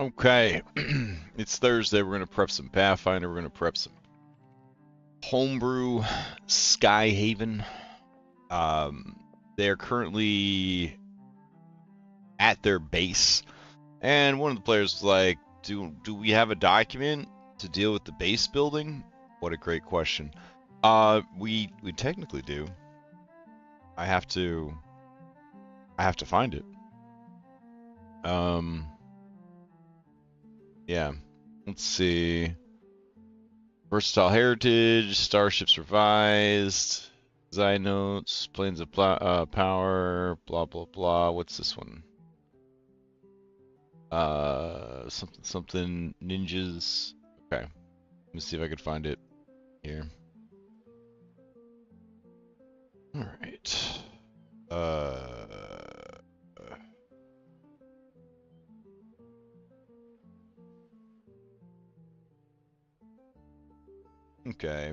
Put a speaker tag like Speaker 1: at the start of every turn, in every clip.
Speaker 1: Okay, it's Thursday. We're gonna prep some Pathfinder. We're gonna prep some Homebrew Skyhaven. They're currently at their base, and one of the players was like, "Do we have a document to deal with the base building?" What a great question. We technically do. I have to find it. Yeah. Let's see. Versatile heritage, starships revised, design notes, planes of power, blah blah blah. What's this one? Something ninjas. Okay, let me see if I can find it here. All right. Okay.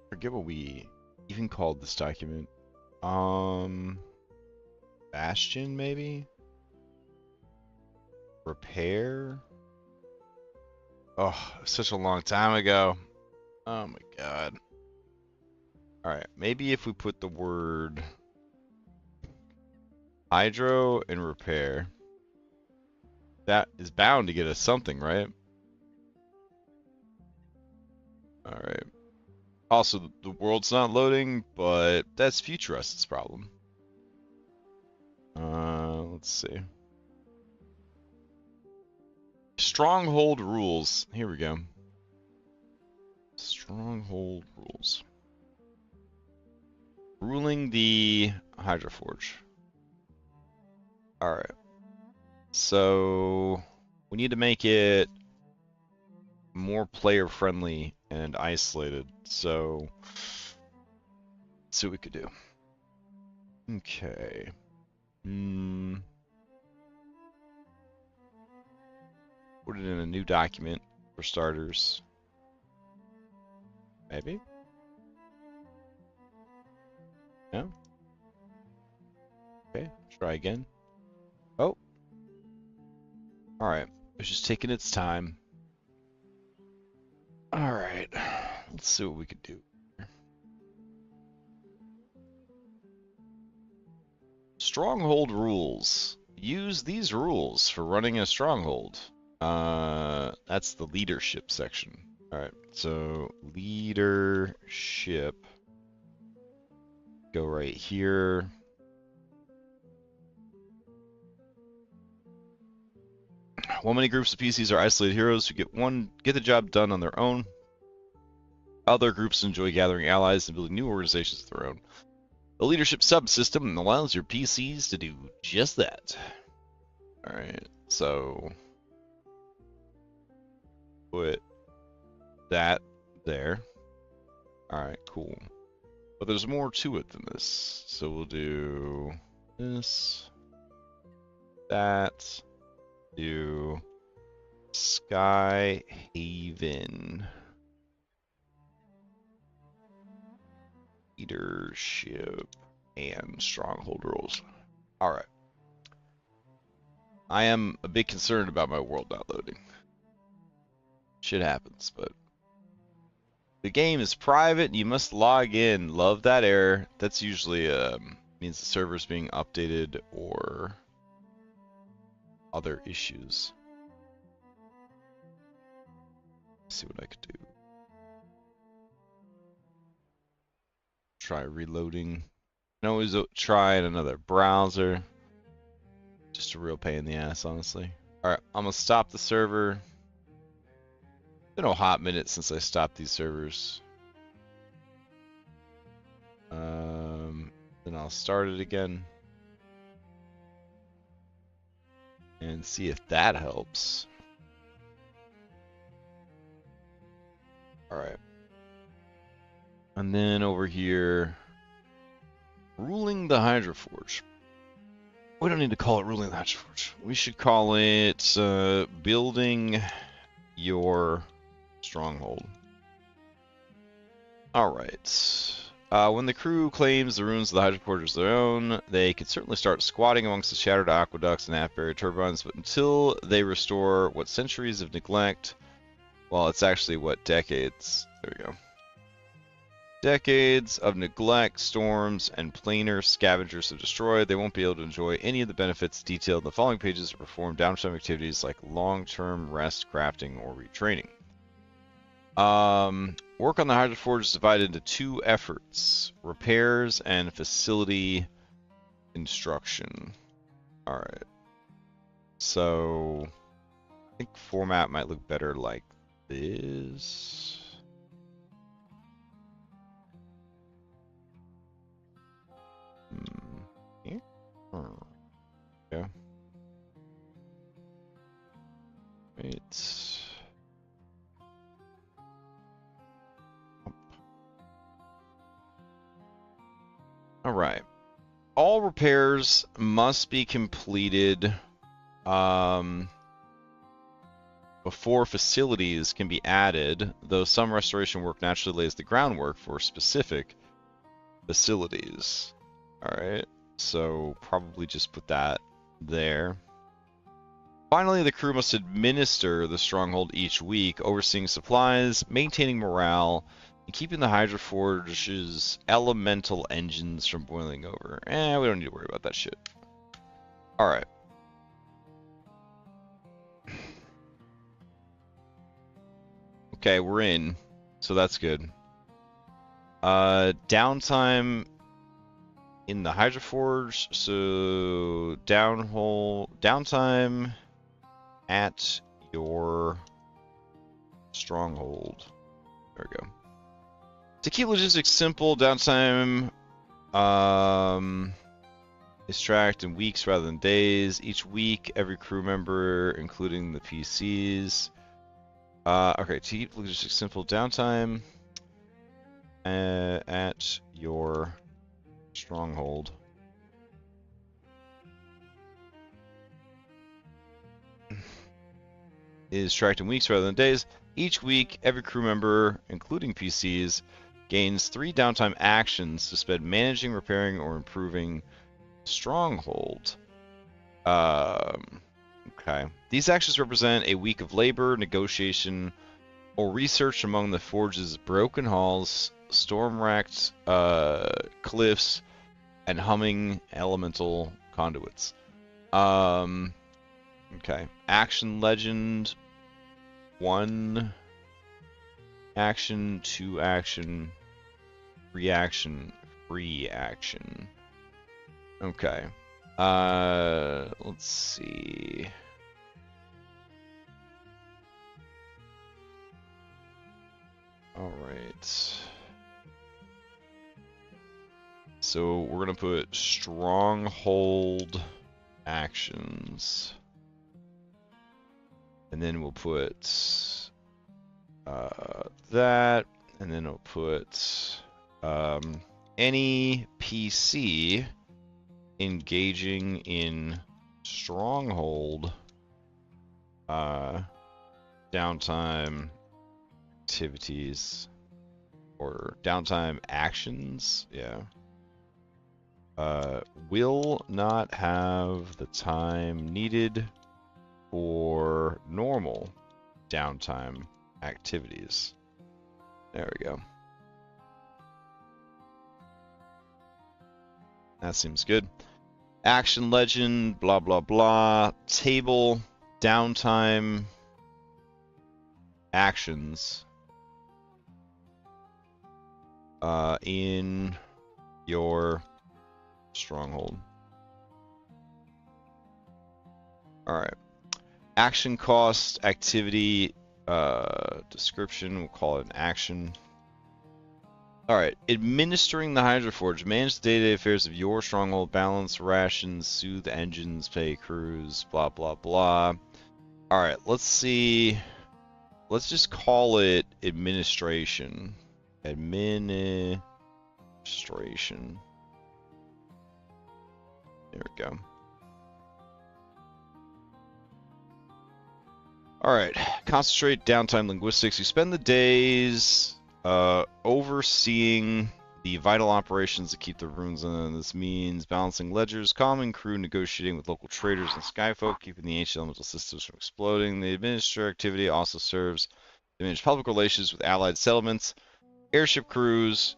Speaker 1: Forget what we even called this document. Bastion maybe? Repair? Oh, such a long time ago. Oh my god. Alright, maybe if we put the word hydro and repair, that is bound to get us something, right? Alright. Also, the world's not loading, but that's Futurist's problem. Let's see. Stronghold rules. Here we go. Stronghold rules. Ruling the Hydroforge. Alright. So, we need to make it more player friendly and isolated. So, let's see what we could do. Okay. Put it in a new document for starters. Maybe? No? Okay, try again. Oh. Alright, it's just taking its time. Alright, let's see what we can do. Stronghold rules. Use these rules for running a stronghold. That's the leadership section. Alright, so leadership. Go right here. While many groups of PCs are isolated heroes who get the job done on their own, other groups enjoy gathering allies and building new organizations of their own. The leadership subsystem allows your PCs to do just that. Alright, so put that there. Alright, cool. But there's more to it than this. So we'll do this, that, do Skyhaven leadership and stronghold rules. Alright. I am a bit concerned about my world not loading. Shit happens, but the game is private. You must log in. Love that error. That's usually means the server's being updated or other issues. Let's see what I could do. Try reloading. You can always try in another browser. Just a real pain in the ass, honestly. Alright, I'm gonna stop the server. It's been a hot minute since I stopped these servers. Then I'll start it again. And see if that helps. Alright. And then over here, ruling the Hydroforge. We don't need to call it ruling the Hydroforge. We should call it building your stronghold. Alright. When the crew claims the ruins of the Hydro Forge as their own, they could certainly start squatting amongst the shattered aqueducts and half-buried turbines, but until they restore what centuries of neglect, well, it's actually what decades, there we go. Decades of neglect, storms, and planar scavengers have destroyed, they won't be able to enjoy any of the benefits detailed in the following pages to perform downtime activities like long-term rest, crafting, or retraining. Work on the Hydro Forge is divided into two efforts: repairs and facility construction. Alright. So, I think format might look better like this. Here? Yeah. Wait. Alright. All repairs must be completed before facilities can be added, though some restoration work naturally lays the groundwork for specific facilities. Alright, so probably just put that there. Finally, the crew must administer the stronghold each week, overseeing supplies, maintaining morale, and keeping the Hydro Forge's elemental engines from boiling over. We don't need to worry about that shit. Alright. Okay, we're in, so that's good. Downtime in the Hydro Forge, so downtime at your stronghold. There we go. To keep logistics simple, downtime is tracked in weeks rather than days. Each week, every crew member, including the PCs. Okay, to keep logistics simple, downtime at your stronghold. Is tracked in weeks rather than days. Each week, every crew member, including PCs, gains 3 downtime actions to spend managing, repairing, or improving stronghold. Okay. These actions represent a week of labor, negotiation, or research among the forge's broken halls, storm-racked cliffs, and humming elemental conduits. Okay. Action legend. 1 action, 2 action, 3 action, free action. Okay. Let's see. Alright. So we're gonna put stronghold actions. And then we'll put that, and then we'll put any PC engaging in stronghold downtime activities or downtime actions, yeah, will not have the time needed for normal downtime activities. There we go. That seems good. Action legend, blah, blah, blah. Table, downtime, actions. In your stronghold. Alright. Action cost, activity, description, we'll call it an action. Alright, administering the Hydro Forge. Manage the day-to-day affairs of your stronghold, balance, rations, soothe engines, pay crews, blah, blah, blah. Alright, let's see. Let's just call it administration. Administration. There we go. Alright, concentrate, downtime, linguistics. You spend the days overseeing the vital operations that keep the runes in. This means balancing ledgers, calming crew, negotiating with local traders and skyfolk, keeping the ancient elemental systems from exploding. The administrative activity also serves to manage public relations with allied settlements, airship crews,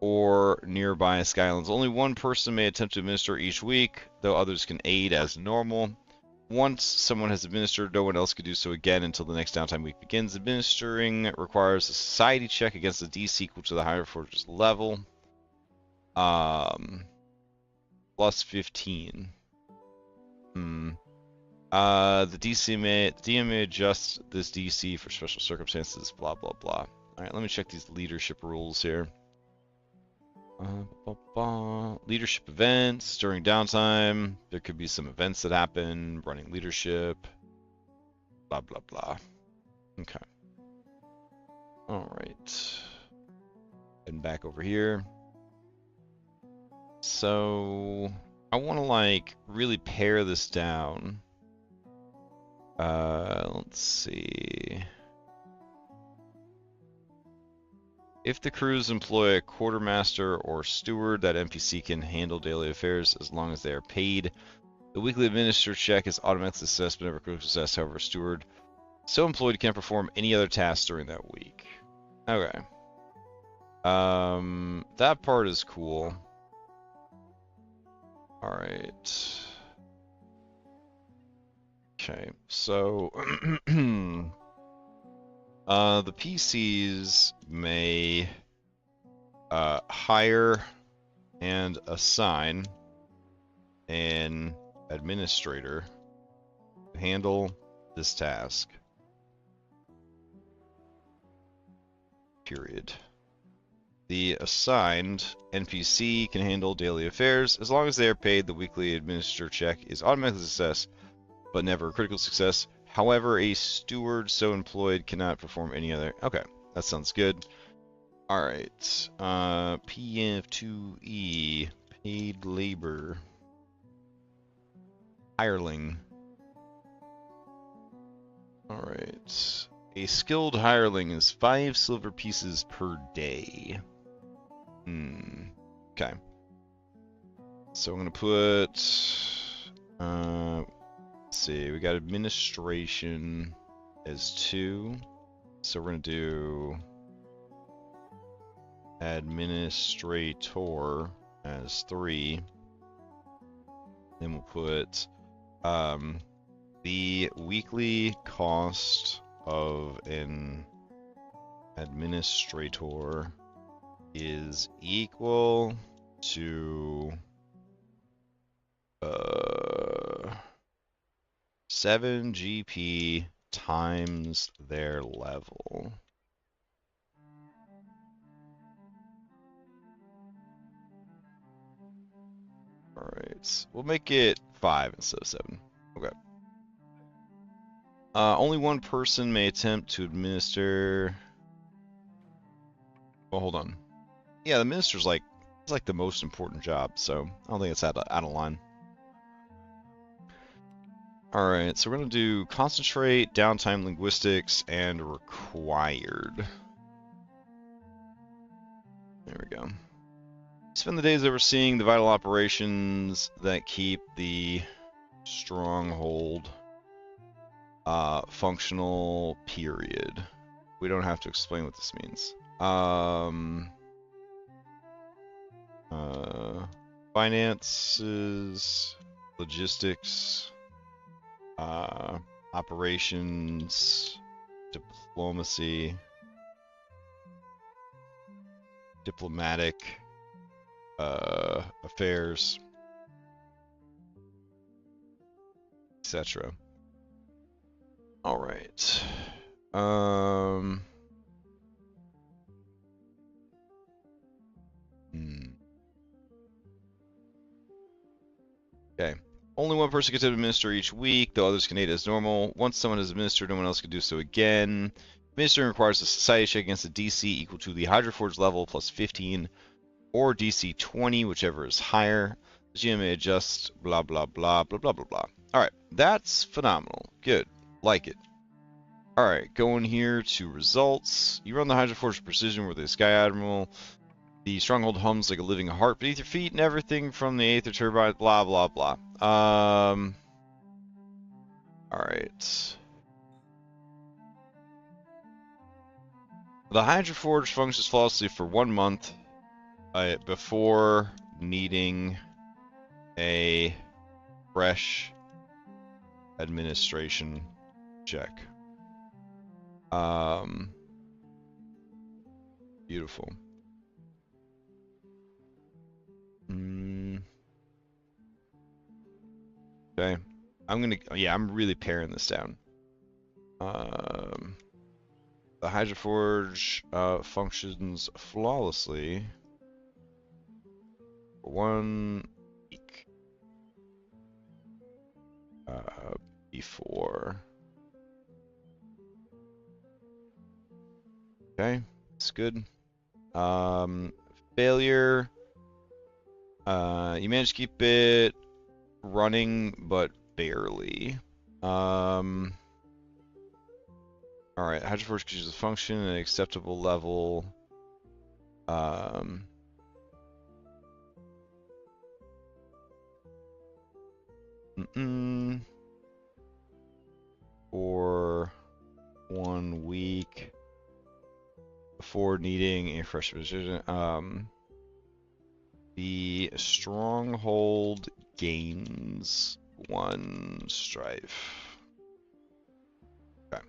Speaker 1: or nearby skylands. Only one person may attempt to administer each week, though others can aid as normal. Once someone has administered, no one else can do so again until the next downtime week begins. Administering requires a society check against a DC equal to the higher fortress level. Plus 15. The DM may adjust this DC for special circumstances, blah, blah, blah. Alright, let me check these leadership rules here. Leadership events during downtime. There could be some events that happen. Running leadership. Blah, blah, blah. Okay. Alright. Heading back over here. So, I want to, like, really pare this down. Let's see. If the crews employ a quartermaster or steward, that NPC can handle daily affairs as long as they are paid. The weekly administrator check is automatically assessed whenever critical success. However, a steward so employed can't perform any other tasks during that week. Okay. That part is cool. Alright. Okay, so the PCs may hire and assign an administrator to handle this task. Period. The assigned NPC can handle daily affairs. As long as they are paid, the weekly administrator check is automatically assessed, but never a critical success. However, a steward so employed cannot perform any other... Okay, that sounds good. Alright. PF2E. Paid labor. Hireling. Alright. A skilled hireling is 5 silver pieces per day. Okay. So I'm going to put... let's see, we got administration as 2. So we're going to do administrator as 3. Then we'll put the weekly cost of an administrator is equal to 7 GP times their level. Alright, we'll make it 5 instead of 7. Okay. Only one person may attempt to administer... Oh, hold on. Yeah, the minister's like, it's like the most important job, so I don't think it's out of line. Alright, so we're going to do concentrate, downtime, linguistics, and required. There we go. Spend the days overseeing the vital operations that keep the stronghold functional, period. We don't have to explain what this means. Finances, logistics, operations, diplomacy, diplomatic affairs, etc. All right. Okay. Only one person gets to administer each week, though others can aid as normal. Once someone is administered, no one else can do so again. Administering requires a society check against a DC equal to the Hydroforge level plus 15, or DC 20, whichever is higher. The GM may adjust, blah, blah, blah, blah, blah, blah, blah. Alright, that's phenomenal. Good. Like it. Alright, going here to results. You run the Hydra Forge Precision with the Sky Admiral. The stronghold hums like a living heart beneath your feet, and everything from the Aether Turbine, blah, blah, blah. Alright. The Hydra Forge functions flawlessly for 1 month before needing a fresh administration check. Beautiful. Okay. I'm really paring this down. The Hydra Forge functions flawlessly for 1 week before. Okay, it's good. Failure. You managed to keep it running, but barely. Alright, Hydra Forge can use the function at an acceptable level. For 1 week before needing a fresh decision. The stronghold gains 1 strife. Okay.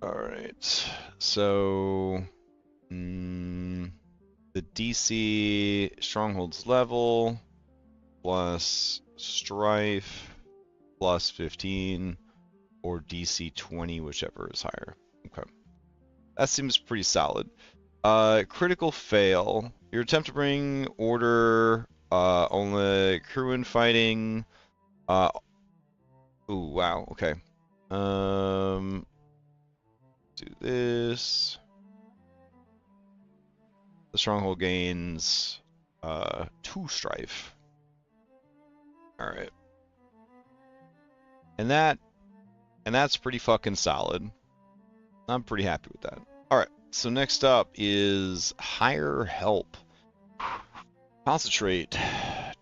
Speaker 1: Alright. So the DC strongholds level plus strife plus 15 or DC 20, whichever is higher. Okay. That seems pretty solid. Critical fail. Your attempt to bring order on the crew and fighting. Ooh, wow. Okay. Do this. The stronghold gains 2 strife. All right. And that's pretty fucking solid. I'm pretty happy with that. All right. So next up is hire help. Concentrate.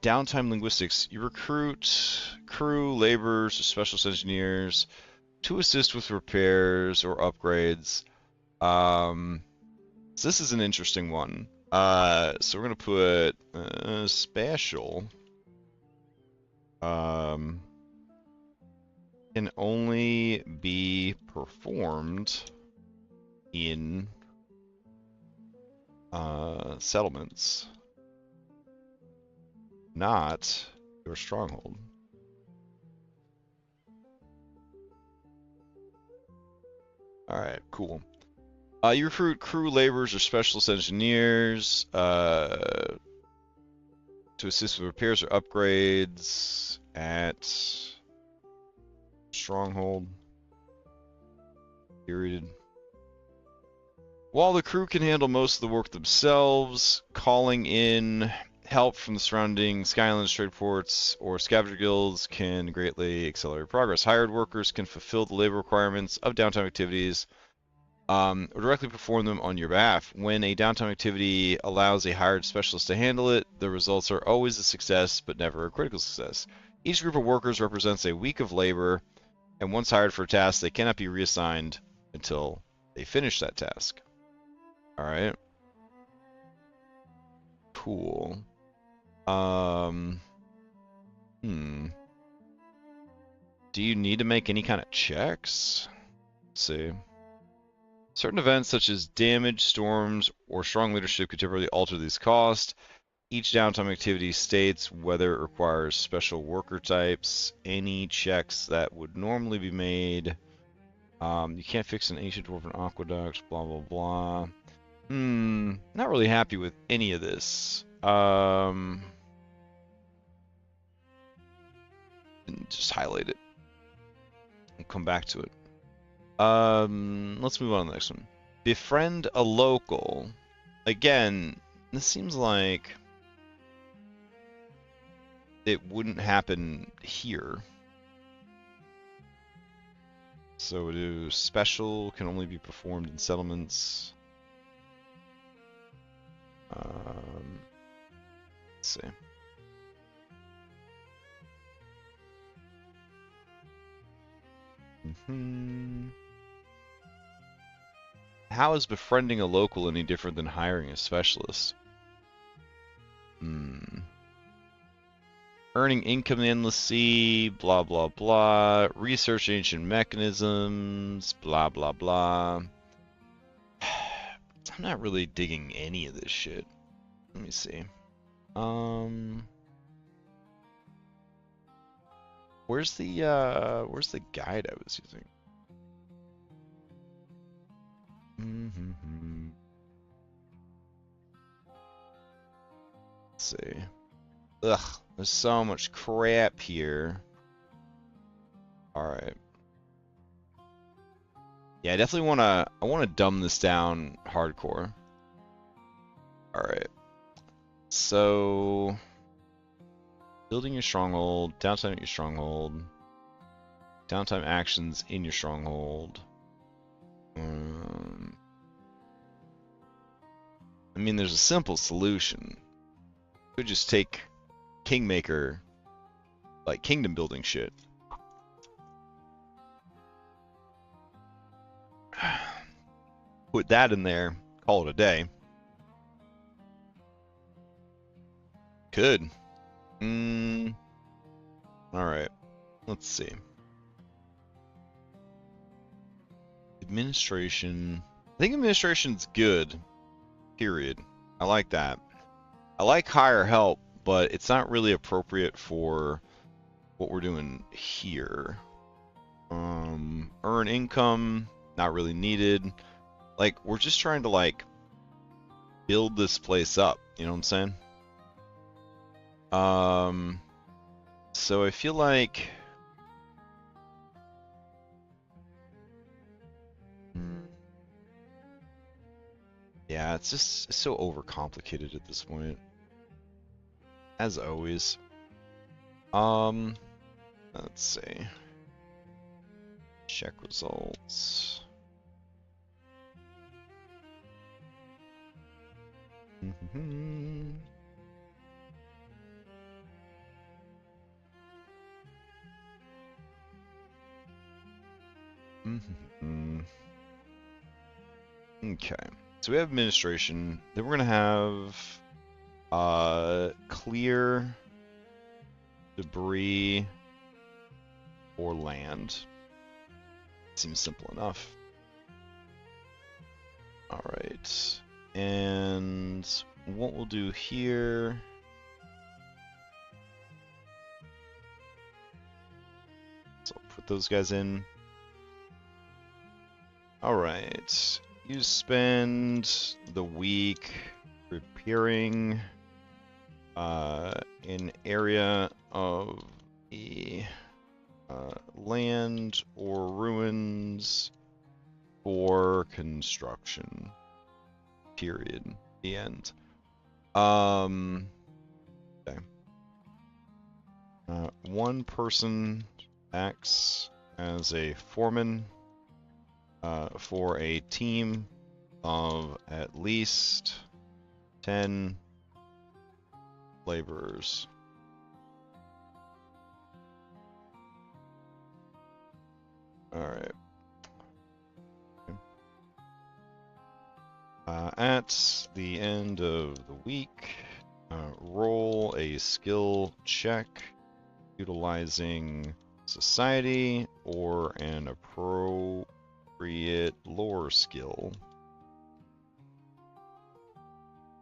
Speaker 1: Downtime linguistics. You recruit crew, laborers, or specialist engineers to assist with repairs or upgrades. So this is an interesting one. So we're gonna put special. Can only be performed in settlements, not your stronghold. All right, cool. You recruit crew, laborers, or specialist engineers to assist with repairs or upgrades at stronghold. Period. While the crew can handle most of the work themselves, calling in help from the surrounding Skylands, trade ports, or scavenger guilds can greatly accelerate progress. Hired workers can fulfill the labor requirements of downtime activities or directly perform them on your behalf. When a downtime activity allows a hired specialist to handle it, the results are always a success, but never a critical success. Each group of workers represents a week of labor, and once hired for a task, they cannot be reassigned until they finish that task. All right. Cool. Do you need to make any kind of checks? Let's see. Certain events such as damage, storms, or strong leadership could temporarily alter these costs. Each downtime activity states whether it requires special worker types. Any checks that would normally be made. You can't fix an ancient dwarven aqueduct, blah, blah, blah. Not really happy with any of this. Just highlight it. We'll come back to it. Let's move on to the next one. Befriend a local. Again, this seems like it wouldn't happen here. So we do special can only be performed in settlements. Let's see. How is befriending a local any different than hiring a specialist? Earning income endlessly, blah blah blah. Research ancient mechanisms, blah blah blah. I'm not really digging any of this shit. Let me see. Where's the guide I was using? Let's see. Ugh, there's so much crap here. Alright. Yeah, I definitely wanna dumb this down hardcore. Alright. So building your stronghold, downtime at your stronghold, downtime actions in your stronghold. I mean, there's a simple solution. You could just take Kingmaker, like kingdom building shit. Put that in there, call it a day. Could. Alright. Let's see. Administration. I think administration's good. Period. I like that. I like hire help, but it's not really appropriate for what we're doing here. Earn income, not really needed. Like, we're just trying to, like, build this place up. You know what I'm saying? So I feel like... Yeah, it's just so overcomplicated at this point. As always. Let's see. Check results. Okay. So we have administration. Then we're gonna have clear debris or land. Seems simple enough. All right. And what we'll do here. So I'll put those guys in. All right. You spend the week repairing an area of the land or ruins for construction. Period. The end. Okay. One person acts as a foreman for a team of at least 10 laborers. All right. At the end of the week, roll a skill check utilizing society or an appropriate lore skill.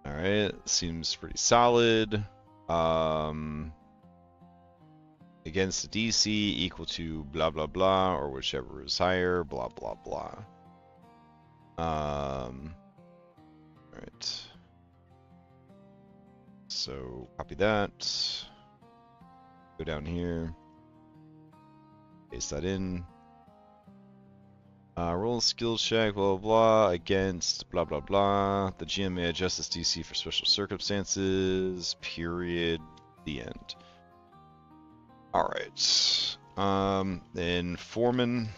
Speaker 1: Alright, seems pretty solid. Against the DC equal to blah blah blah, or whichever is higher, blah blah blah. Alright. So copy that. Go down here. Paste that in. Roll a skill check, blah blah blah, against blah blah blah. The GM may adjust its DC for special circumstances. Period. The end. Alright. Then Foreman.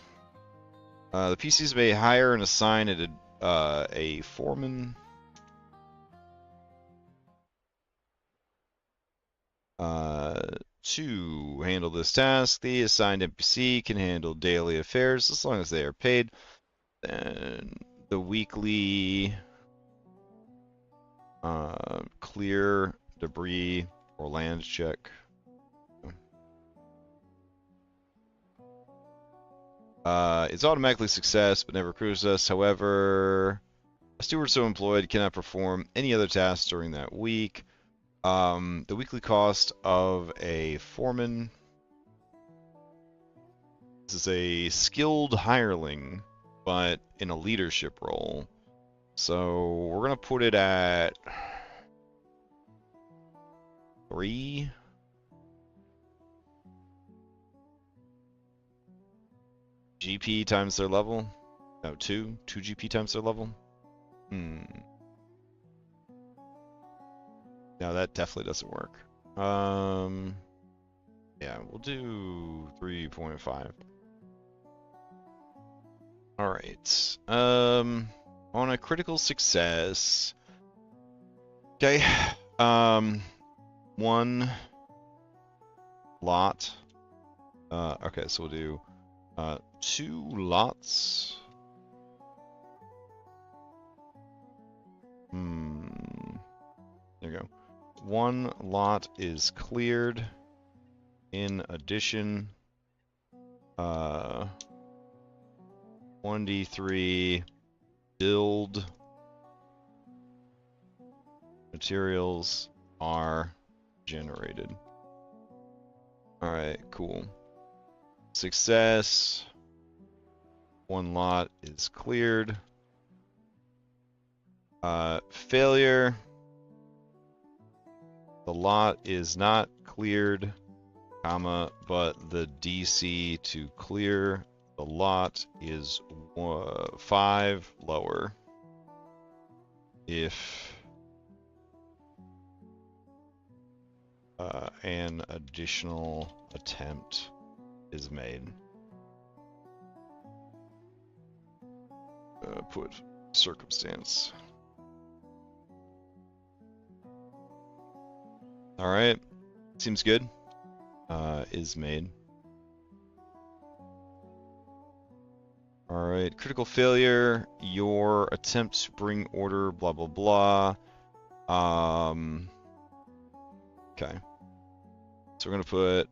Speaker 1: The PCs may hire and assign a foreman. To handle this task, the assigned NPC can handle daily affairs as long as they are paid. Then the weekly clear debris or land check. It's automatically success, but never accrues us. However, a steward so employed cannot perform any other tasks during that week. The weekly cost of a foreman. This is a skilled hireling, but in a leadership role. So we're gonna put it at 3. GP times their level. No, 2 GP times their level. No, that definitely doesn't work. Yeah, we'll do 3.5. All right. On a critical success. Okay. 1 lot. Okay, so we'll do 2 lots. There you go. 1 lot is cleared. In addition, 1d3 build materials are generated. All right, cool. Success. 1 lot is cleared. Failure. The lot is not cleared, comma, but the DC to clear the lot is 5 lower if an additional attempt is made. Put circumstance. All right, seems good. Is made. All right, critical failure. Your attempt to bring order, blah blah blah. Okay. So we're gonna put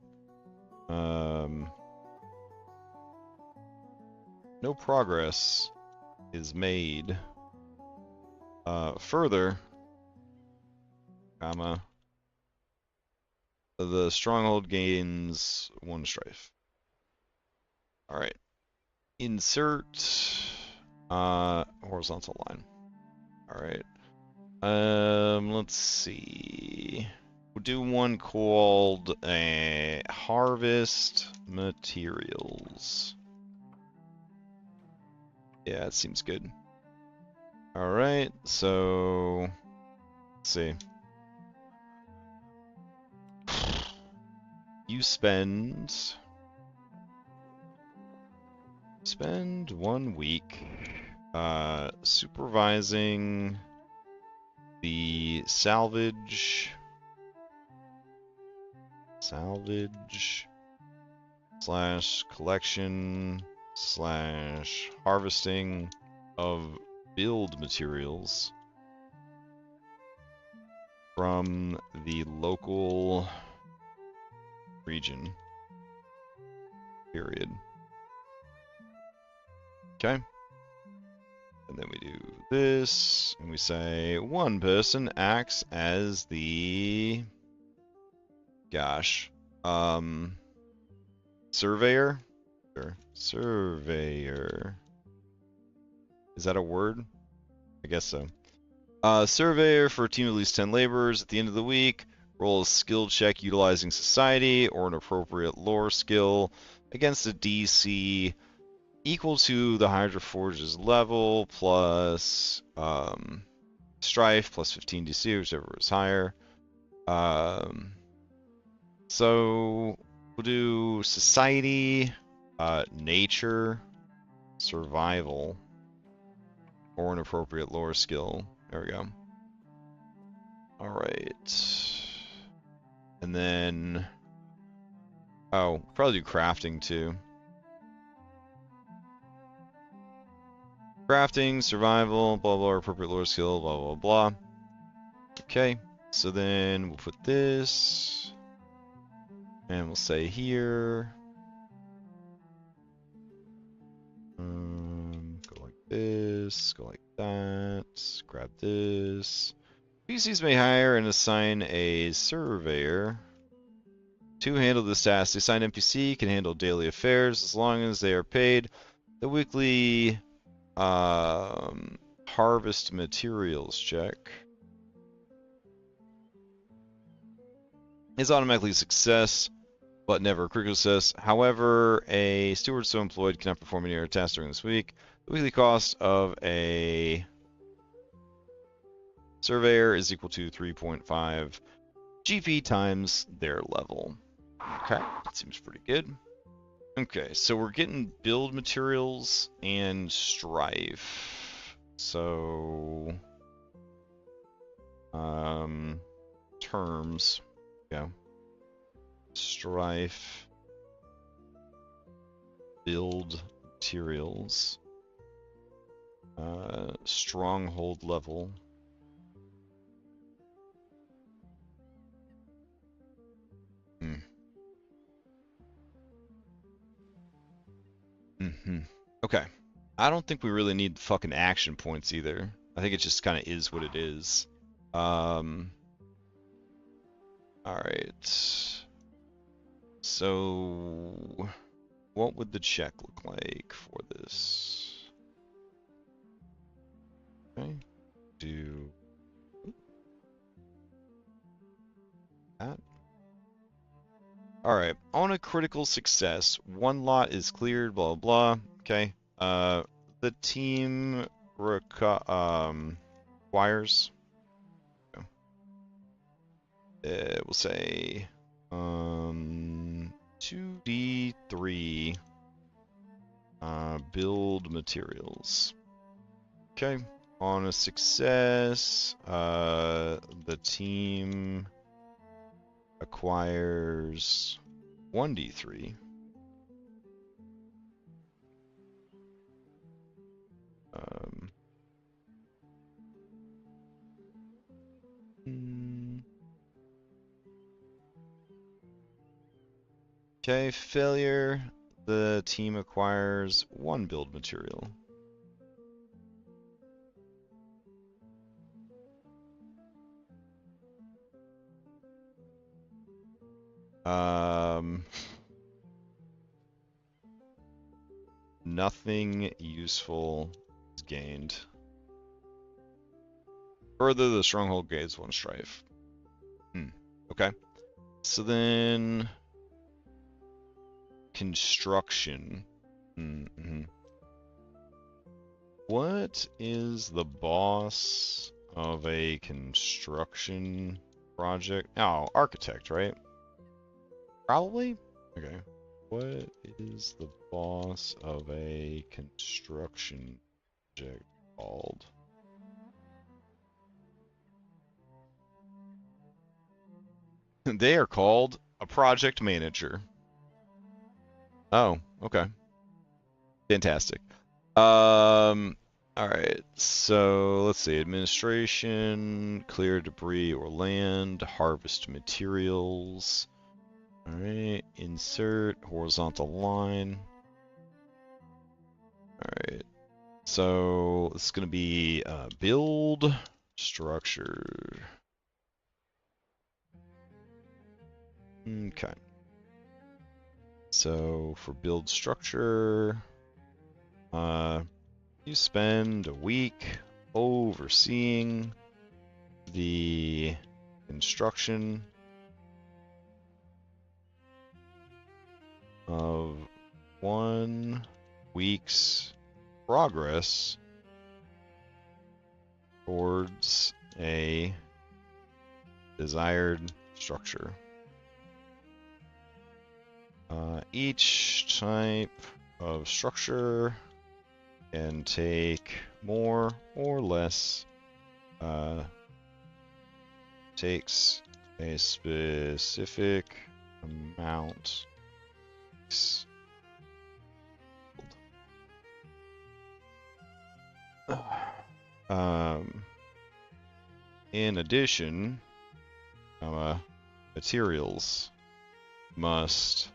Speaker 1: no progress is made. Further, comma. The stronghold gains 1 strife. All right. Insert horizontal line. All right. Let's see. We'll do one called harvest materials. Yeah, it seems good. All right. So let's see. You spend 1 week supervising the salvage / collection / harvesting of build materials from the local region. Period. Okay. And then we do this, and we say 1 person acts as the surveyor. Surveyor. Is that a word? I guess so. Surveyor for a team of at least 10 laborers. At the end of the week, roll a skill check utilizing society or an appropriate lore skill against a DC equal to the Hydroforge's level plus strife plus 15 DC, whichever is higher. So we'll do society, nature, survival, or an appropriate lore skill. There we go. All right. And then, oh, probably do crafting too. Crafting, survival, blah, blah, appropriate lore skill, blah, blah, blah. Okay, so then we'll put this, and we'll say here, go like this, go like that, grab this. PCs may hire and assign a surveyor to handle this task. The assigned NPC can handle daily affairs as long as they are paid the weekly harvest materials check. Is automatically a success, but never a critical success. However, a steward so employed cannot perform any other tasks during this week. The weekly cost of a surveyor is equal to 3.5 GP times their level. Okay, that seems pretty good. Okay, so we're getting build materials and strife. So, terms, yeah. Strife, build materials, stronghold level. Okay. I don't think we really need the fucking action points either. I think it just kind of is what it is. Alright. So, what would the check look like for this? Okay. Do that. Alright. On a critical success, one lot is cleared, blah, blah, blah. Okay. The team requires. We'll say 2d3 build materials. Okay. On a success, the team acquires 1d3. Okay, failure, the team acquires 1 build material. Nothing useful is gained. Further, the stronghold gains 1 strife. Okay. So then, construction. What is the boss of a construction project? Oh, architect, right? Probably? Okay. What is the boss of a construction project called? They are called a project manager. Oh, okay. Fantastic. Alright, so let's see. Administration, clear debris or land, harvest materials. Alright, insert horizontal line. Alright, so this is going to be build structure. Okay. So for build structure, you spend a week overseeing the construction of 1 week's progress towards a desired structure. Each type of structure and take more or less. Takes a specific amount. In addition, materials must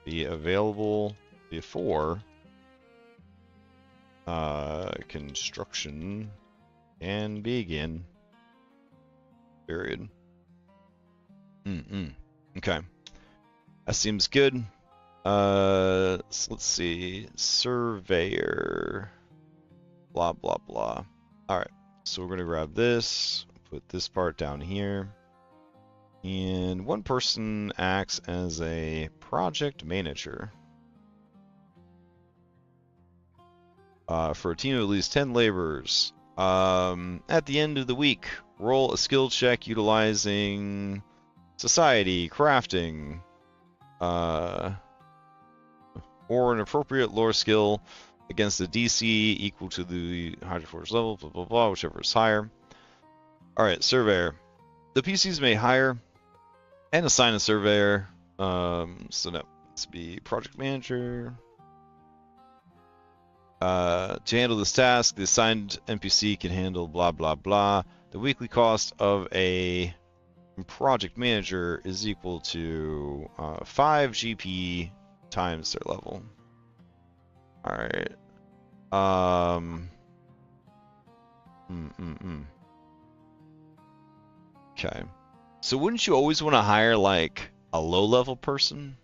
Speaker 1: be available before construction can begin. Period. Okay. That seems good. So let's see. Surveyor. Blah, blah, blah. Alright. So we're going to grab this. Put this part down here. And one person acts as a project manager. For a team of at least 10 laborers. At the end of the week, roll a skill check utilizing society, crafting, or an appropriate lore skill against a DC equal to the Hydro Force level, blah, blah, blah, whichever is higher. Alright, surveyor. The PCs may hire and assign a surveyor. So no, let's be project manager. To handle this task, the assigned NPC can handle blah, blah, blah. The weekly cost of a project manager is equal to 5 GP times their level. Alright. Okay. So wouldn't you always want to hire like a low-level person?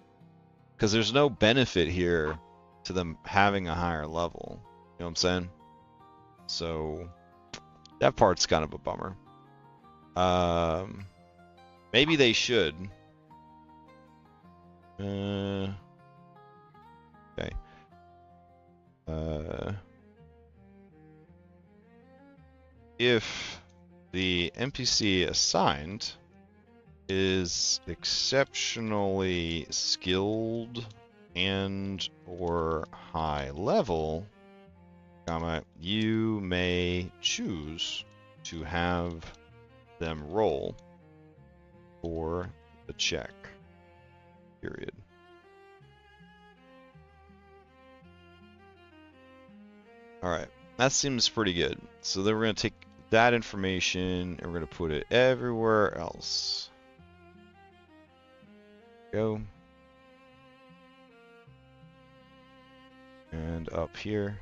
Speaker 1: Because there's no benefit here to them having a higher level. You know what I'm saying? So that part's kind of a bummer. Maybe they should. Okay. If the NPC assigned is exceptionally skilled and or high level, you may choose to have them roll for the check. Period. Alright, that seems pretty good. So then we're going to take that information and we're going to put it everywhere else. Go. And up here.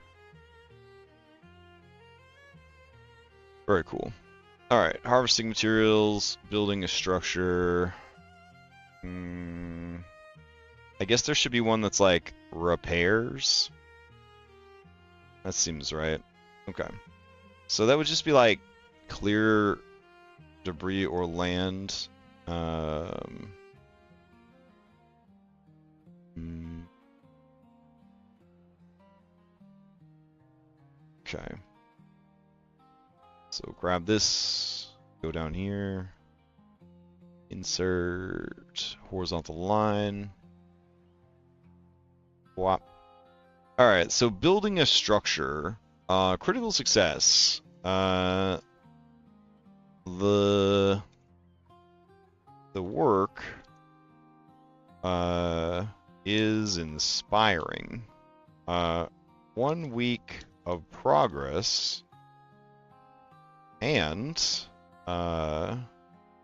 Speaker 1: Very cool. Alright, harvesting materials, building a structure. I guess there should be one that's like repairs. That seems right. Okay. So that would just be like clear debris or land. Okay. So grab this, go down here, insert horizontal line. Whop. Alright, so building a structure, critical success. The work is inspiring. 1 week of progress and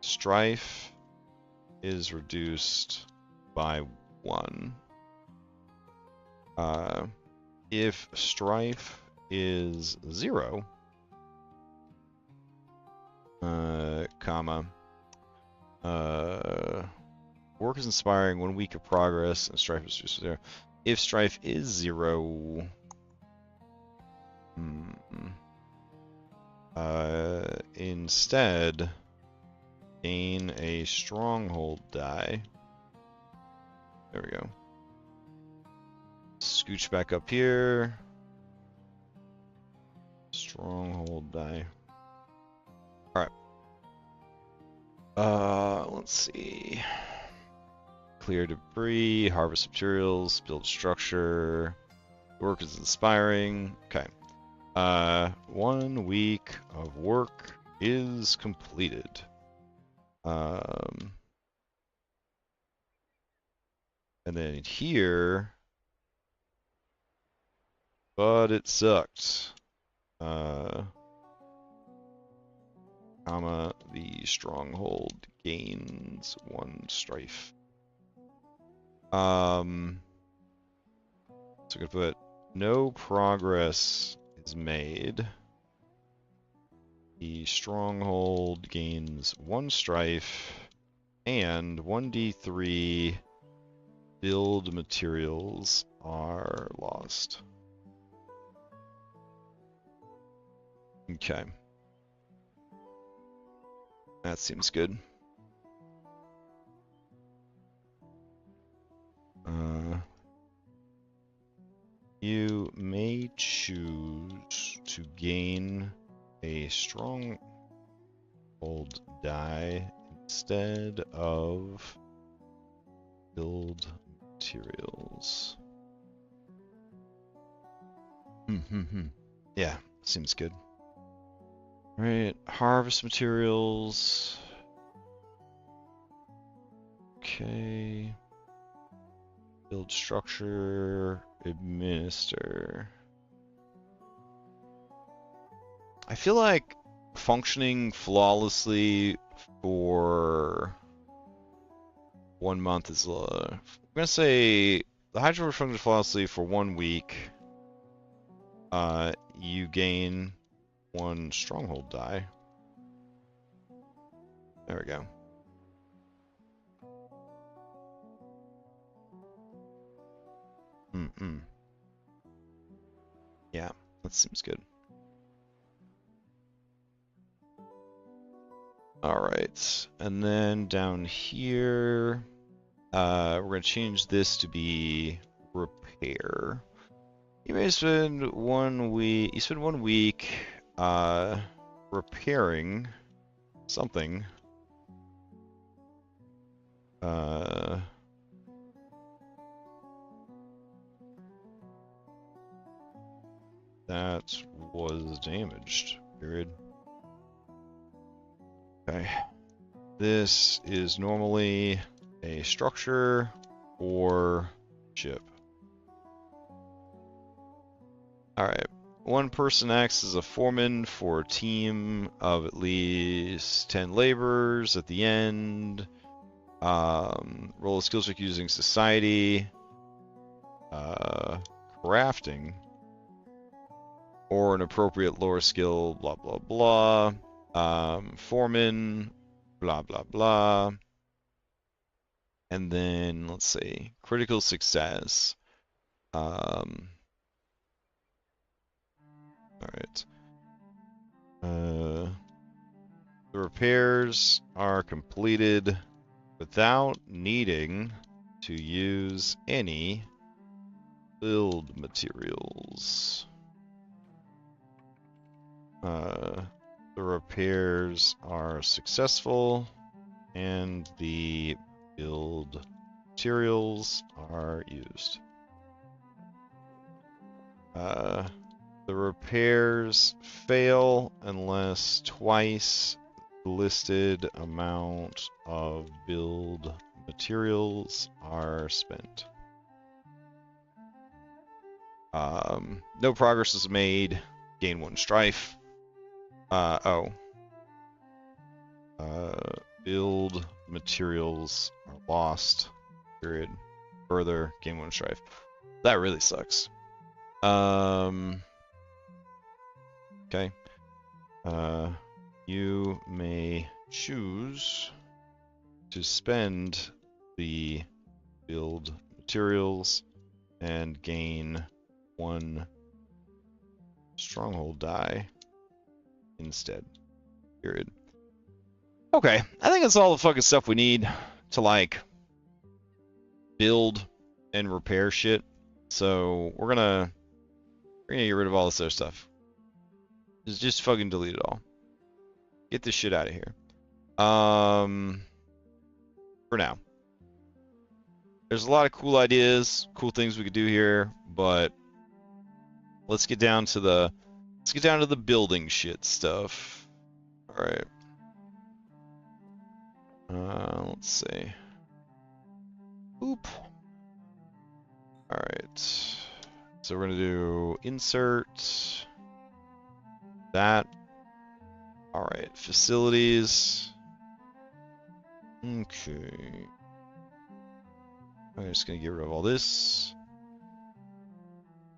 Speaker 1: strife is reduced by 1. If strife is 0, work is inspiring, 1 week of progress, and strife is reduced to 0. If strife is 0, instead, gain a stronghold die. There we go. Scooch back up here. Stronghold die. Alright. Let's see. Clear debris, harvest materials, build structure. Work is inspiring. Okay. 1 week of work is completed. And then here, but it sucked. Comma, the stronghold gains 1 strife. So I'm gonna put no progress is made. The stronghold gains 1 strife and 1d3 build materials are lost. Okay. That seems good. You may choose to gain a stronghold die instead of build materials. Yeah, seems good. All right, harvest materials. Okay. Build structure, administer. I feel like functioning flawlessly for 1 month is, I'm gonna say the Hydro functions flawlessly for 1 week. You gain 1 stronghold die. There we go. Yeah, that seems good. Alright, and then down here, we're going to change this to be repair. You may spend 1 week, you spend 1 week repairing something. That was damaged, period. Okay. This is normally a structure or ship. Alright. 1 person acts as a foreman for a team of at least 10 laborers at the end. Roll a skill check using society. Crafting. Or an appropriate lore skill, blah, blah, blah. Foreman, blah, blah, blah. And then, let's see, critical success. All right. The repairs are completed without needing to use any build materials. The repairs are successful and the build materials are used. The repairs fail unless twice the listed amount of build materials are spent. No progress is made. Gain 1 strife. Build materials are lost. Period. Further, gain 1 strife. That really sucks. Okay. You may choose to spend the build materials and gain 1 stronghold die instead. Period. Okay, I think that's all the fucking stuff we need to, like, build and repair shit. So we're gonna get rid of all this other stuff. Just fucking delete it all. Get this shit out of here. For now. There's a lot of cool ideas, cool things we could do here, but let's get down to the Let's get down to the building shit stuff. All right. Let's see. Oop. All right. So we're gonna do insert that. All right. Facilities. Okay. I'm just gonna get rid of all this.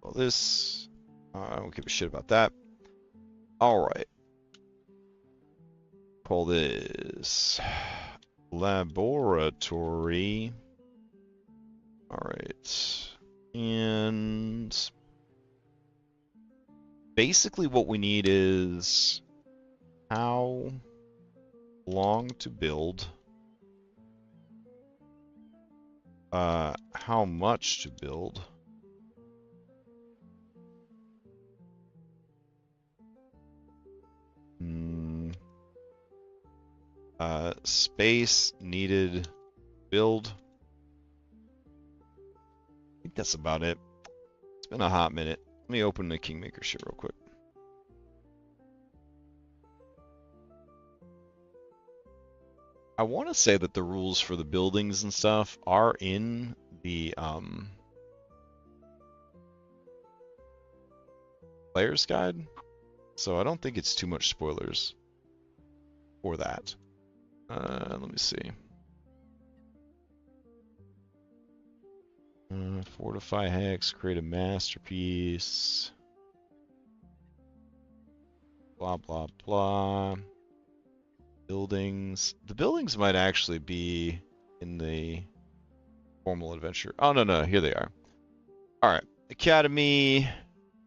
Speaker 1: All this. I don't give a shit about that. All right. Call this laboratory. All right. And basically what we need is how long to build, how much to build, space needed build. I think that's about it. It's been a hot minute. Let me open the Kingmaker shit real quick. I want to say that the rules for the buildings and stuff are in the player's guide, so I don't think it's too much spoilers for that. Let me see. Fortify hex, create a masterpiece. Blah, blah, blah. Buildings. The buildings might actually be in the formal adventure. Oh, no, here they are. All right. Academy,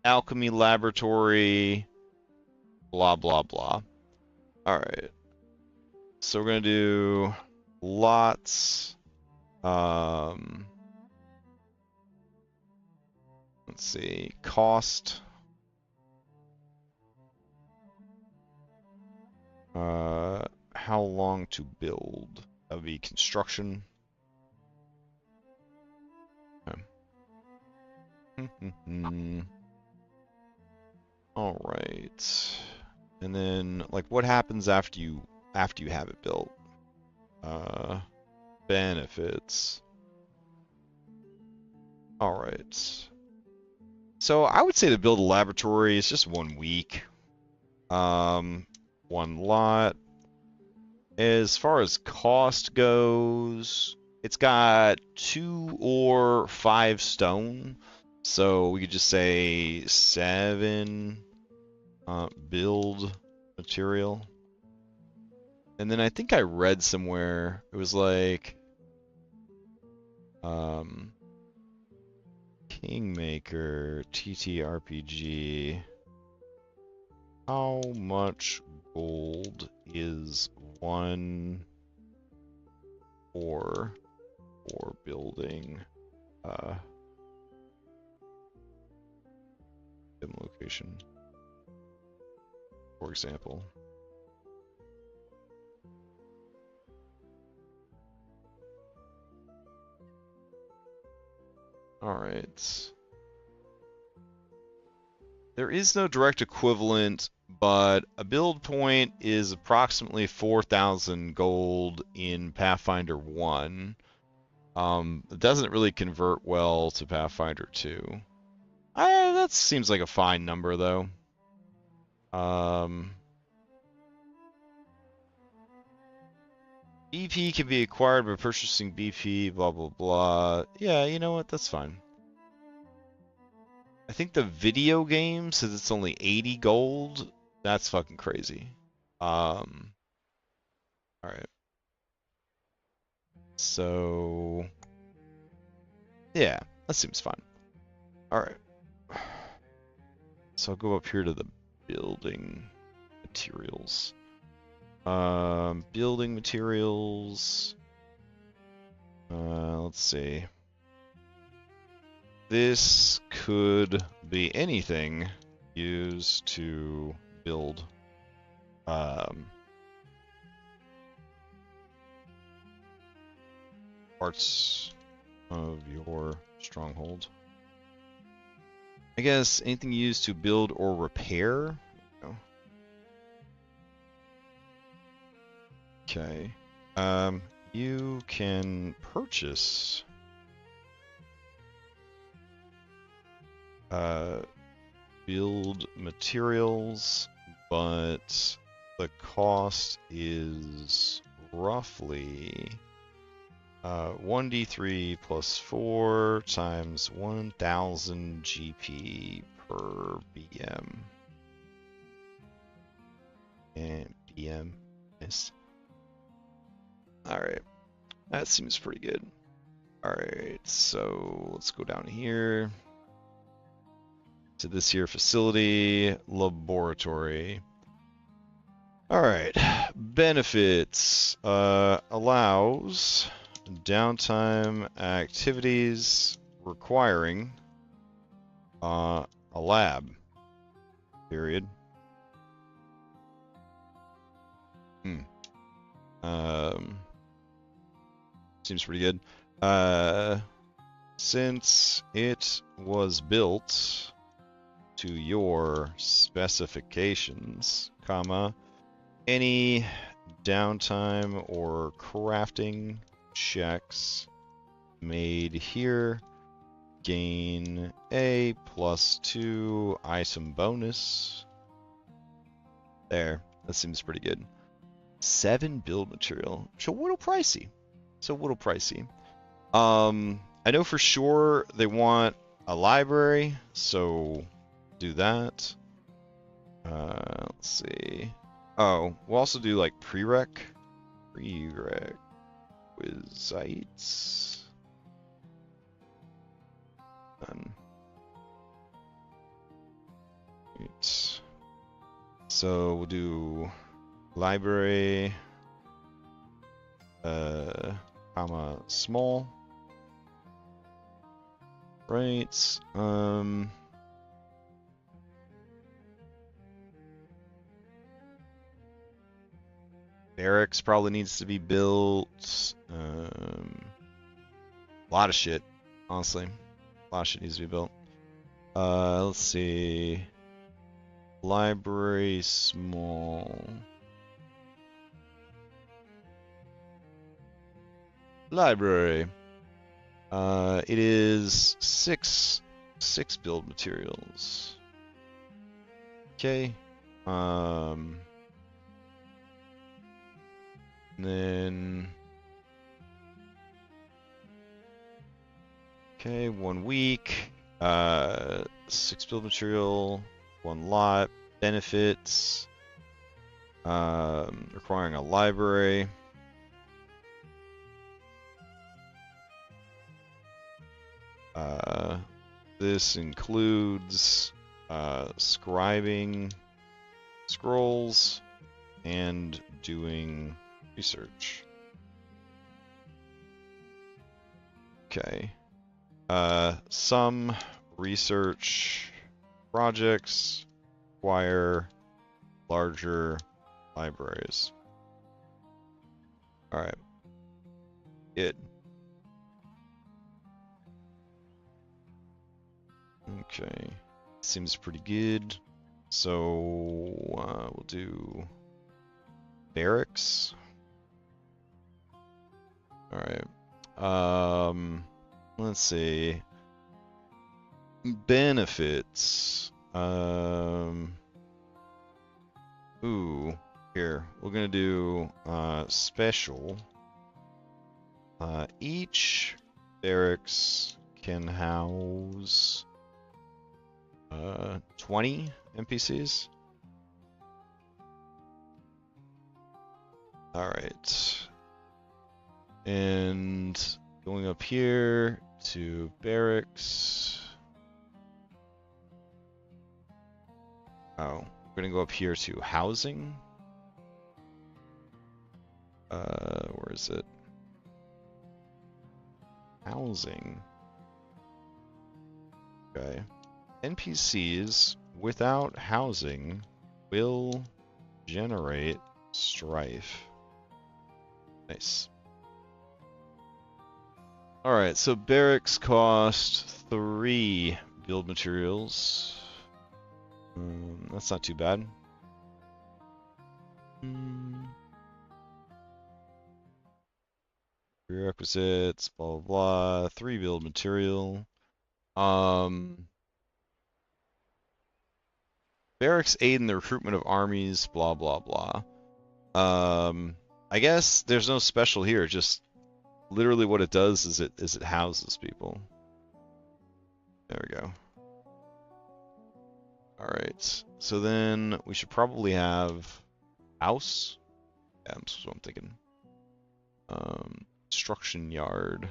Speaker 1: alchemy laboratory, blah, blah, blah. All right. So we're going to do lots. Let's see. Cost. How long to build? That would be construction. Okay. All right. And then, like, what happens after you have it built? Benefits. All right. So I would say to build a laboratory is just 1 week. 1 lot. As far as cost goes, it's got 2 or 5 stone. So we could just say 7 build material. And then I think I read somewhere, it was like Kingmaker, TTRPG. How much gold is 1 for building in location, for example? All right. There is no direct equivalent, but a build point is approximately 4,000 gold in Pathfinder 1. It doesn't really convert well to Pathfinder 2. That seems like a fine number, though. BP can be acquired by purchasing BP, blah, blah, blah. Yeah, you know what? That's fine. I think the video game says it's only 80 gold. That's fucking crazy. All right. So, yeah, that seems fine. All right. So I'll go up here to the building materials. Building materials. Let's see. This could be anything used to build parts of your stronghold. I guess anything used to build or repair. Okay. You can purchase build materials, but the cost is roughly 1d3 plus 4 times 1000 GP per BM. And BM is. Alright, that seems pretty good. Alright, so let's go down here to this here facility, laboratory. Alright, benefits. Allows downtime activities requiring a lab, period. Seems pretty good. Since it was built to your specifications, comma, any downtime or crafting checks made here gain a +2 item bonus. There, that seems pretty good. 7 build material. So a little pricey. I know for sure they want a library, so do that. Let's see. Oh, we'll also do like prerequisites. Right. So we'll do library, comma, small. Right. Barracks probably needs to be built. A lot of shit, honestly. A lot of shit needs to be built. Let's see. Library, small. Library. It is six build materials. Okay. Then. Okay, 1 week. 6 build material, 1 lot. Benefits. Requiring a library. This includes scribing scrolls and doing research. Okay. Some research projects require larger libraries. All right. Good. Okay. Seems pretty good. So we'll do barracks. All right. Let's see. Benefits. Ooh, here. We're gonna do special. Each barracks can house 20 NPCs. All right. And going up here to barracks. Oh, we're gonna go up here to housing. Where is it? Housing. Okay. NPCs without housing will generate strife. Nice. Alright, so barracks cost 3 build materials. That's not too bad. Prerequisites, blah, blah, blah. 3 build material. Barracks aid in the recruitment of armies, blah, blah, blah. I guess there's no special here. Just literally what it does is it houses people. There we go. All right. So then we should probably have house. Yeah, that's what I'm thinking. Construction yard.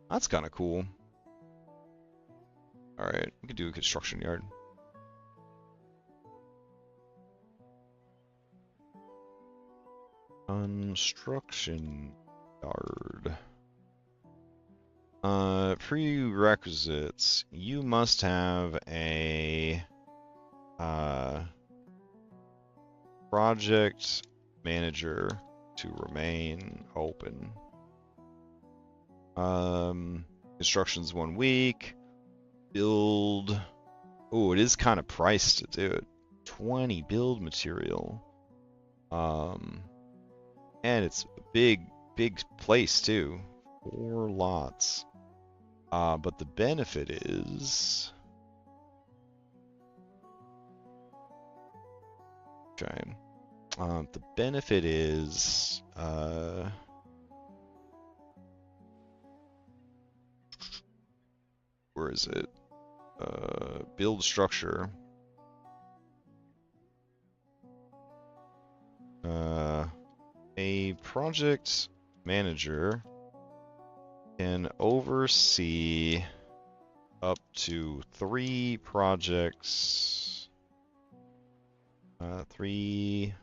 Speaker 1: That's kind of cool. All right, we could do a construction yard. Construction yard. Prerequisites. You must have a project manager to remain open. Construction's 1 week. Build. Oh, it is kind of priced to do it. 20 build material. And it's a big place too. 4 lots. But the benefit is. Okay. The benefit is. Where is it? Build structure. A project manager can oversee up to 3 projects. 3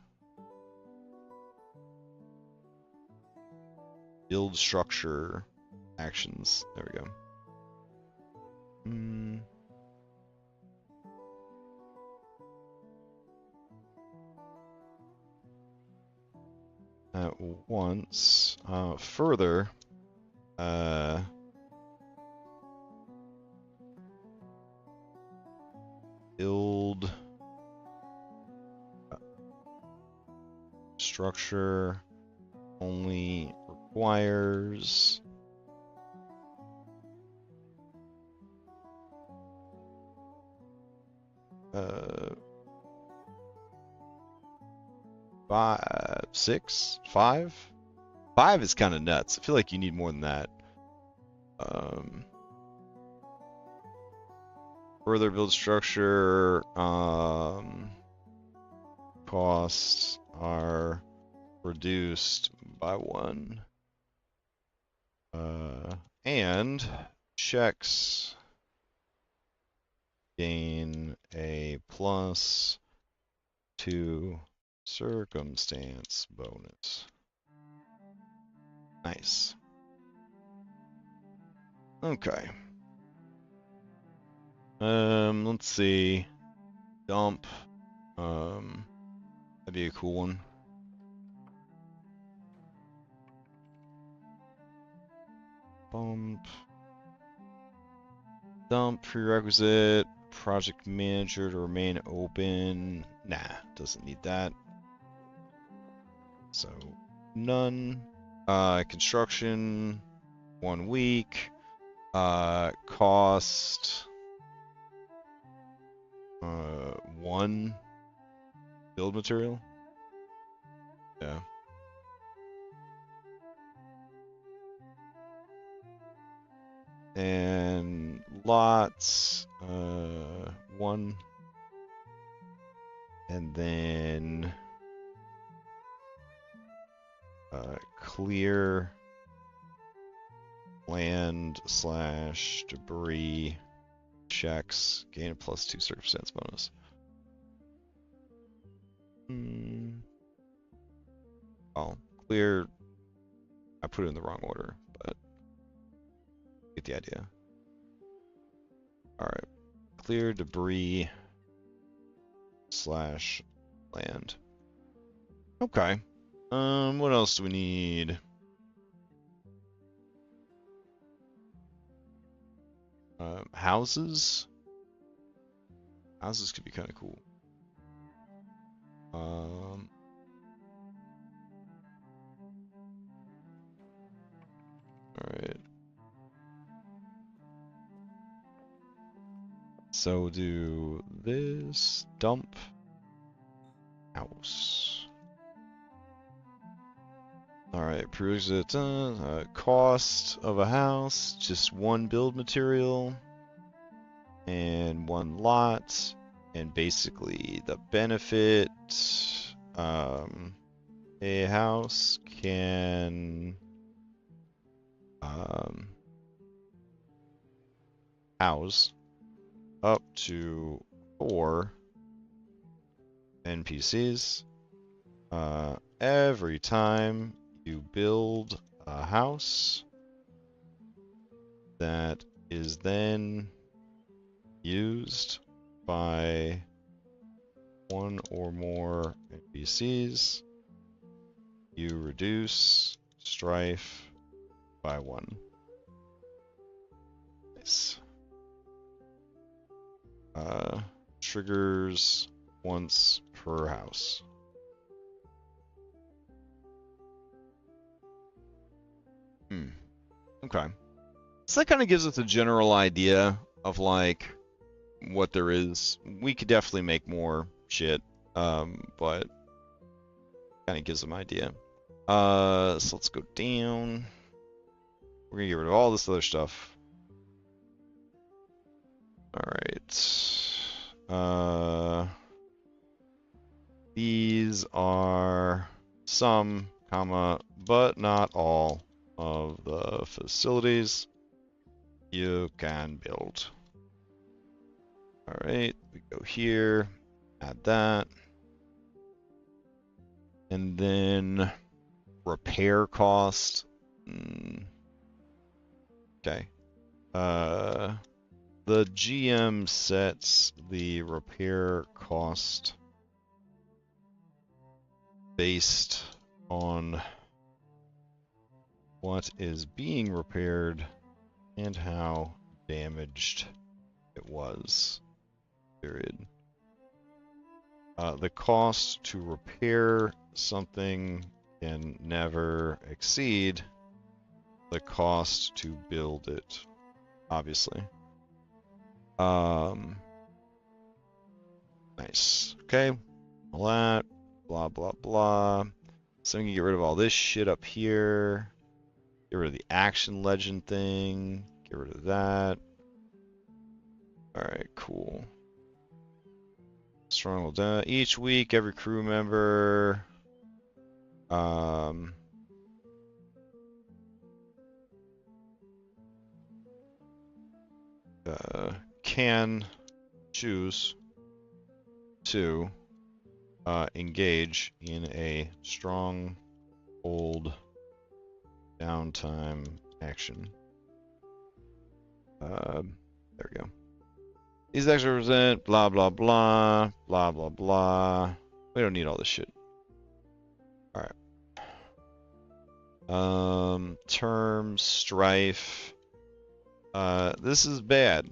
Speaker 1: build structure actions. There we go. At once. Further, build structure only requires five? 5 is kind of nuts. I feel like you need more than that. Further build structure, costs are reduced by 1. And checks gain a +2 circumstance bonus. Nice. Okay. Let's see. Dump. That'd be a cool one. Bump. Dump prerequisite. Project manager to remain open. Nah, doesn't need that. So, none. Construction, 1 week. Cost, 1 build material. Yeah. And lots, 1. And then clear land / debris checks gain a +2 circumstance bonus. Oh, clear. I put it in the wrong order, but get the idea. All right, clear debris / land. Okay. What else do we need? Houses. Houses could be kind of cool. Alright. So we'll do this. Dump. House. Alright, prerequisite. Cost of a house. Just one build material. And one lot. And basically the benefit. A house can house up to 4 NPCs every time you build a house that is then used by one or more NPCs. You reduce strife by 1. Nice. Triggers once per house. Okay. So that kind of gives us a general idea of like what there is. We could definitely make more shit, but kind of gives them an idea. So let's go down. We're gonna get rid of all this other stuff. Alright. These are some, but not all of the facilities you can build. Alright, we go here, add that. And then repair cost. Okay. The GM sets the repair cost based on what is being repaired and how damaged it was. Period. The cost to repair something can never exceed the cost to build it, obviously. Nice. Okay. All that. Blah, blah, blah. So we can get rid of all this shit up here. Get rid of the action legend thing. Get rid of that. Alright, cool. Stronghold. Each week, every crew member can choose to engage in a stronghold downtime action. There we go. These extra represent blah blah blah blah blah blah. We don't need all this shit. All right. Term strife. This is bad.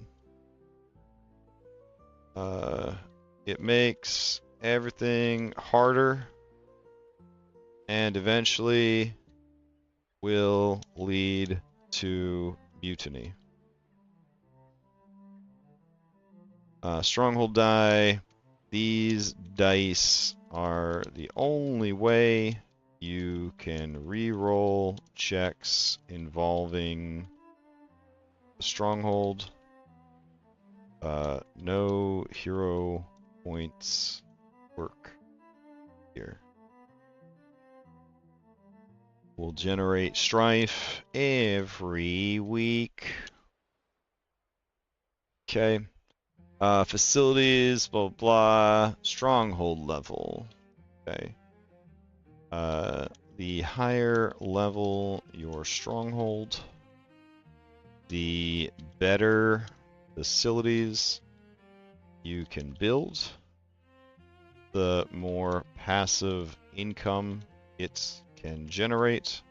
Speaker 1: It makes everything harder and eventually will lead to mutiny. Stronghold die. These dice are the only way you can re-roll checks involving the stronghold. No hero points work here. We'll generate strife every week. Okay. Facilities, blah, blah, stronghold level. Okay. The higher level your stronghold, the better facilities you can build, the more passive income it can generate.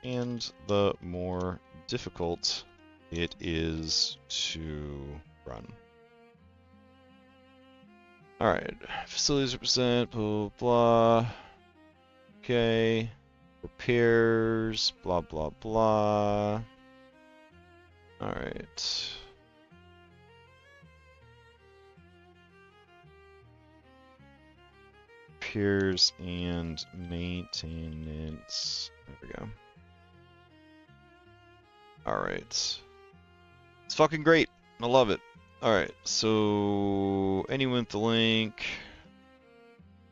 Speaker 1: and the more difficult it is to run. Alright, facilities represent, blah, blah, blah. Okay, repairs, blah, blah, blah. Alright. Repairs and maintenance. There we go. Alright. It's fucking great. I love it. Alright, so anyone with the link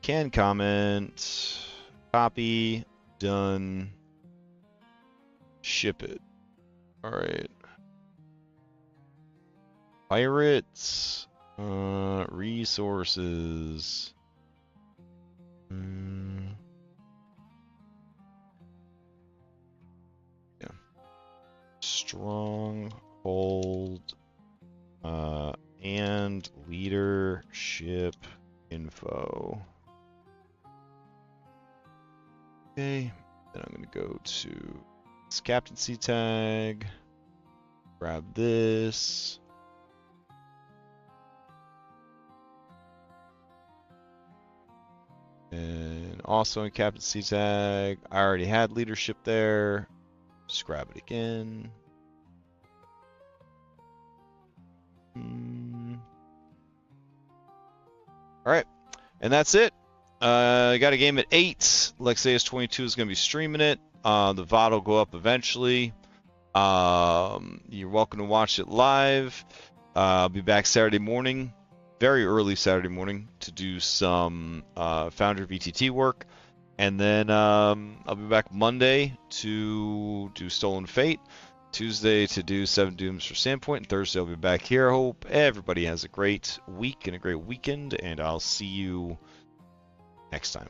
Speaker 1: can comment, copy, done, ship it. Alright. Pirates, resources. Yeah. Stronghold, and leadership info. Okay, then I'm gonna go to this captaincy tag, grab this. And also in captaincy tag, I already had leadership there. Just grab it again. Alright, and that's it. I got a game at 8. Lexaeus22 is going to be streaming it. The VOD will go up eventually. You're welcome to watch it live. I'll be back Saturday morning, very early Saturday morning, to do some Foundry VTT work. And then I'll be back Monday to do Stolen Fate. Tuesday to do 7 Dooms for Sandpoint, and Thursday I'll be back here. I hope everybody has a great week and a great weekend, and I'll see you next time.